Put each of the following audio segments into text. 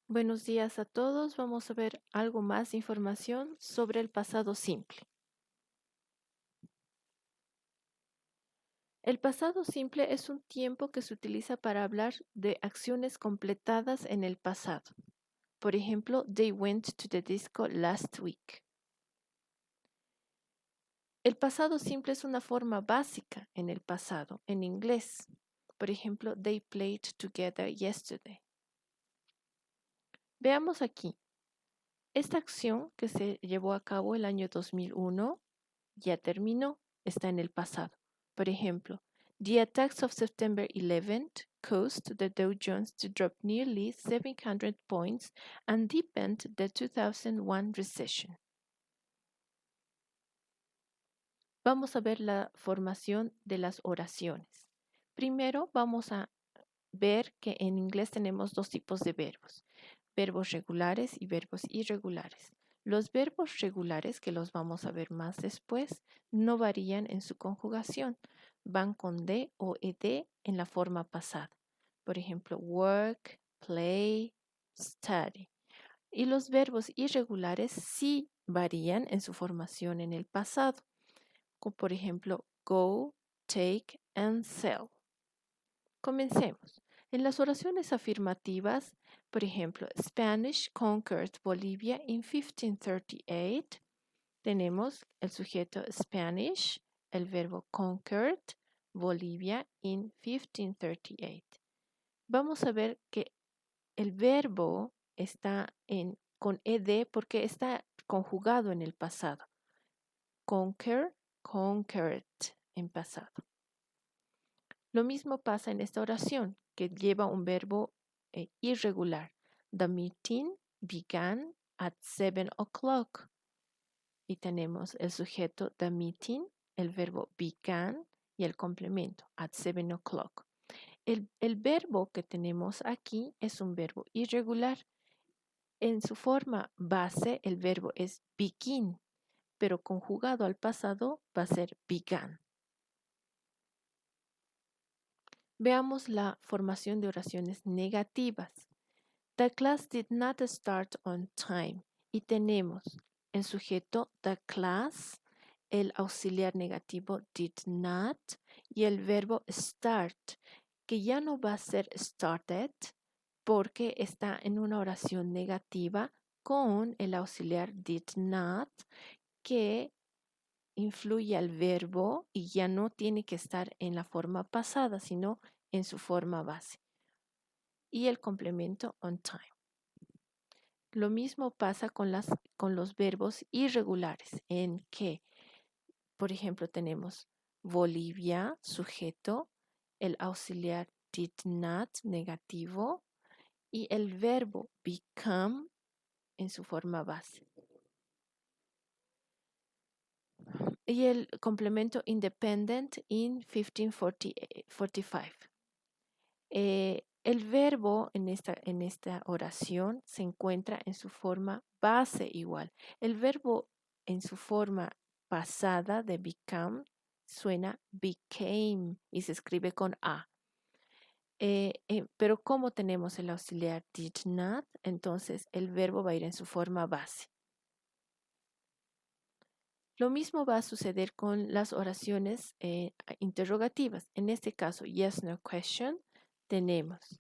Buenos días a todos. Vamos a ver algo más de información sobre el pasado simple. El pasado simple es un tiempo que se utiliza para hablar de acciones completadas en el pasado. Por ejemplo, they went to the disco last week. El pasado simple es una forma básica en el pasado, en inglés. Por ejemplo, they played together yesterday. Veamos aquí. Esta acción que se llevó a cabo el año 2001 ya terminó, está en el pasado. Por ejemplo, the attacks of September 11th caused the Dow Jones to drop nearly 700 points and deepened the 2001 recession. Vamos a ver la formación de las oraciones. Primero vamos a ver que en inglés tenemos dos tipos de verbos, verbos regulares y verbos irregulares. Los verbos regulares, que los vamos a ver más después, no varían en su conjugación. Van con D o ED en la forma pasada. Por ejemplo, work, play, study. Y los verbos irregulares sí varían en su formación en el pasado. Como por ejemplo, go, take and sell. Comencemos. En las oraciones afirmativas, por ejemplo, Spanish conquered Bolivia in 1538, tenemos el sujeto Spanish, el verbo conquered Bolivia in 1538. Vamos a ver que el verbo está con ed porque está conjugado en el pasado. Conquer, conquered en pasado. Lo mismo pasa en esta oración, que lleva un verbo irregular. The meeting began at 7 o'clock. Y tenemos el sujeto the meeting, el verbo began y el complemento at 7 o'clock. El verbo que tenemos aquí es un verbo irregular. En su forma base, el verbo es begin, pero conjugado al pasado va a ser began. Veamos la formación de oraciones negativas. The class did not start on time. Y tenemos el sujeto the class, el auxiliar negativo did not y el verbo start, que ya no va a ser started porque está en una oración negativa con el auxiliar did not que influye al verbo y ya no tiene que estar en la forma pasada, sino en su forma base. Y el complemento on time. Lo mismo pasa con los verbos irregulares, en que, por ejemplo, tenemos Bolivia, sujeto, el auxiliar did not, negativo, y el verbo become en su forma base. Y el complemento independent in 1545. El verbo en esta oración se encuentra en su forma base igual. El verbo en su forma pasada de become suena became y se escribe con A. Pero como tenemos el auxiliar did not, entonces el verbo va a ir en su forma base. Lo mismo va a suceder con las oraciones interrogativas. En este caso, yes, no question, tenemos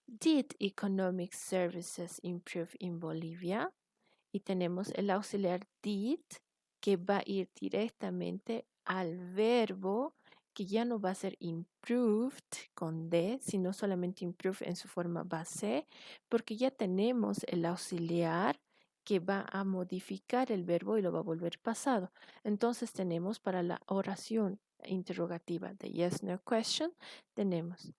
Did economic services improve in Bolivia? Y tenemos el auxiliar did que va a ir directamente al verbo que ya no va a ser improved con D, sino solamente improve en su forma base, porque ya tenemos el auxiliar que va a modificar el verbo y lo va a volver pasado. Entonces tenemos para la oración interrogativa de yes, no question, tenemos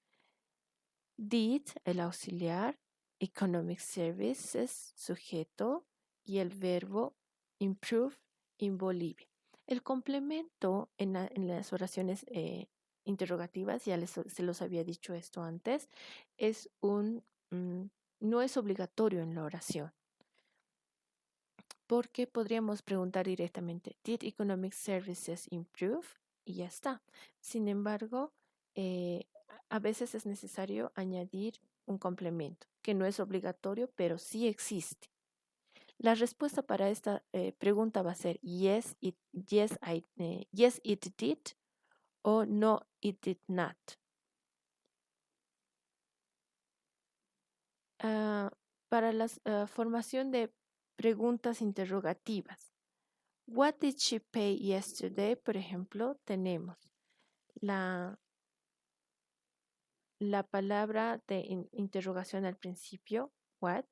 did, el auxiliar, economic services, sujeto, y el verbo improve in Bolivia. El complemento en las oraciones interrogativas, ya se los había dicho esto antes, es no es obligatorio en la oración. Porque podríamos preguntar directamente, ¿Did economic services improve? Y ya está. Sin embargo, a veces es necesario añadir un complemento, que no es obligatorio, pero sí existe. La respuesta para esta pregunta va a ser yes, it did o no, it did not. Para la formación de preguntas interrogativas. What did she pay yesterday? Por ejemplo, tenemos la palabra de interrogación al principio, what,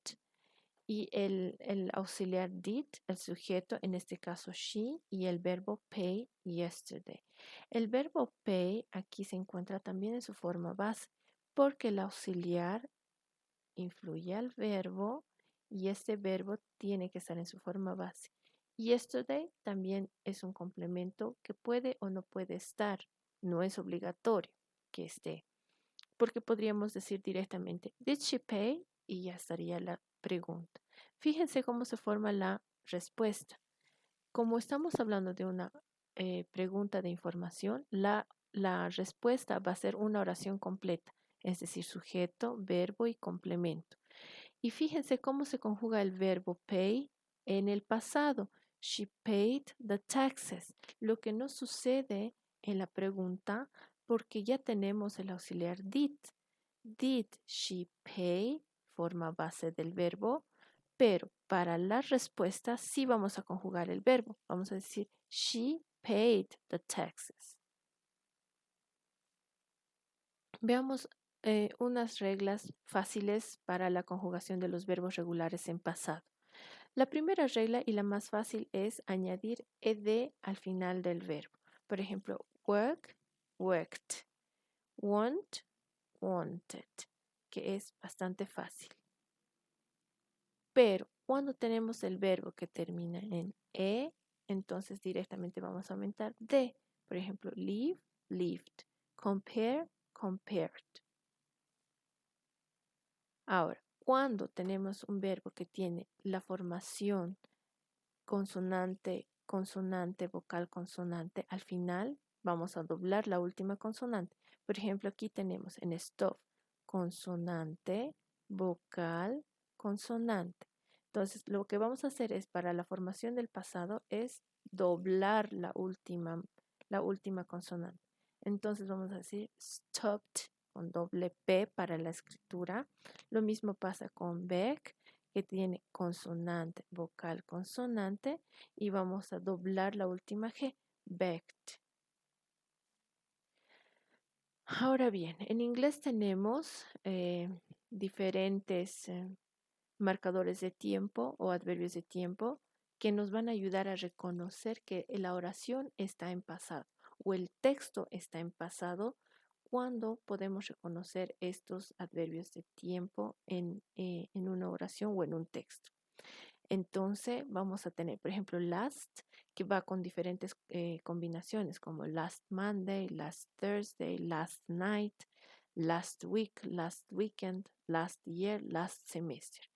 y el auxiliar did, el sujeto, en este caso she, y el verbo pay yesterday. El verbo pay aquí se encuentra también en su forma base, porque el auxiliar influye al verbo y este verbo tiene que estar en su forma base. Yesterday también es un complemento que puede o no puede estar, no es obligatorio que esté, porque podríamos decir directamente, did she pay? Y ya estaría la pregunta. Fíjense cómo se forma la respuesta. Como estamos hablando de una pregunta de información, la respuesta va a ser una oración completa, es decir, sujeto, verbo y complemento. Y fíjense cómo se conjuga el verbo pay en el pasado. She paid the taxes, lo que no sucede en la pregunta porque ya tenemos el auxiliar did. Did she pay? Forma base del verbo, pero para la respuesta sí vamos a conjugar el verbo. Vamos a decir, she paid the taxes. Veamos unas reglas fáciles para la conjugación de los verbos regulares en pasado. La primera regla y la más fácil es añadir ed al final del verbo. Por ejemplo, work, worked, want, wanted, que es bastante fácil. Pero cuando tenemos el verbo que termina en entonces directamente vamos a aumentar de. Por ejemplo, live, lived, compare, compared. Ahora, cuando tenemos un verbo que tiene la formación consonante, consonante, vocal, consonante, al final vamos a doblar la última consonante. Por ejemplo, aquí tenemos en stop consonante, vocal, consonante. Entonces, lo que vamos a hacer es para la formación del pasado es doblar la última consonante. Entonces vamos a decir stopped con doble P para la escritura. Lo mismo pasa con back, que tiene consonante, vocal, consonante, y vamos a doblar la última G, backed. Ahora bien, en inglés tenemos diferentes marcadores de tiempo o adverbios de tiempo que nos van a ayudar a reconocer que la oración está en pasado o el texto está en pasado cuando podemos reconocer estos adverbios de tiempo en una oración o en un texto. Entonces vamos a tener, por ejemplo, last, que va con diferentes combinaciones como last Monday, last Thursday, last night, last week, last weekend, last year, last semester.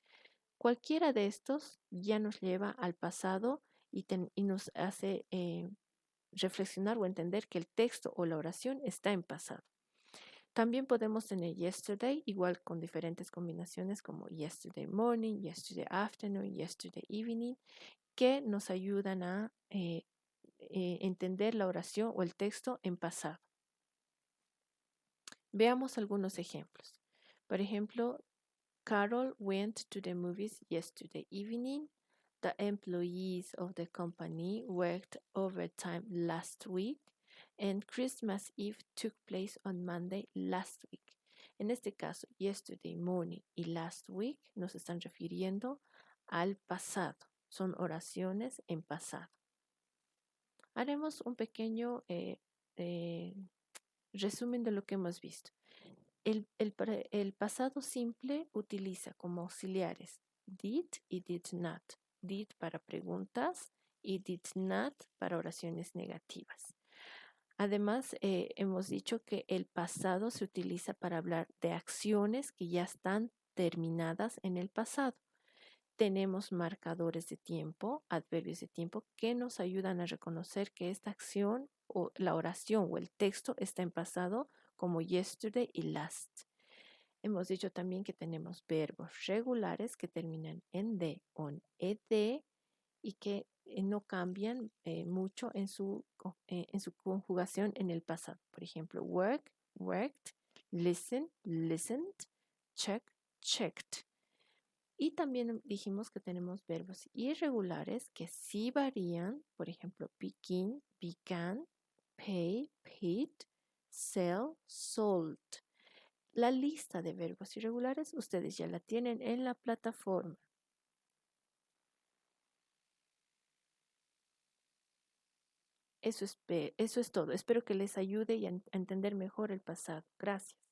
Cualquiera de estos ya nos lleva al pasado y nos hace reflexionar o entender que el texto o la oración está en pasado. También podemos tener yesterday, igual con diferentes combinaciones como yesterday morning, yesterday afternoon, yesterday evening, que nos ayudan a entender la oración o el texto en pasado. Veamos algunos ejemplos. Por ejemplo, Carol went to the movies yesterday evening. The employees of the company worked overtime last week. And Christmas Eve took place on Monday last week. En este caso, yesterday morning y last week nos están refiriendo al pasado. Son oraciones en pasado. Haremos un pequeño resumen de lo que hemos visto. El pasado simple utiliza como auxiliares did y did not. Did para preguntas y did not para oraciones negativas. Además, hemos dicho que el pasado se utiliza para hablar de acciones que ya están terminadas en el pasado. Tenemos marcadores de tiempo, adverbios de tiempo, que nos ayudan a reconocer que esta acción o la oración o el texto está en pasado, como yesterday y last. Hemos dicho también que tenemos verbos regulares que terminan en D o en ed y que no cambian mucho en su conjugación en el pasado. Por ejemplo, work, worked, listen, listened, check, checked. Y también dijimos que tenemos verbos irregulares que sí varían, por ejemplo, begin, began, pay, paid, sell, sold. La lista de verbos irregulares ustedes ya la tienen en la plataforma. Eso es todo. Espero que les ayude y a entender mejor el pasado. Gracias.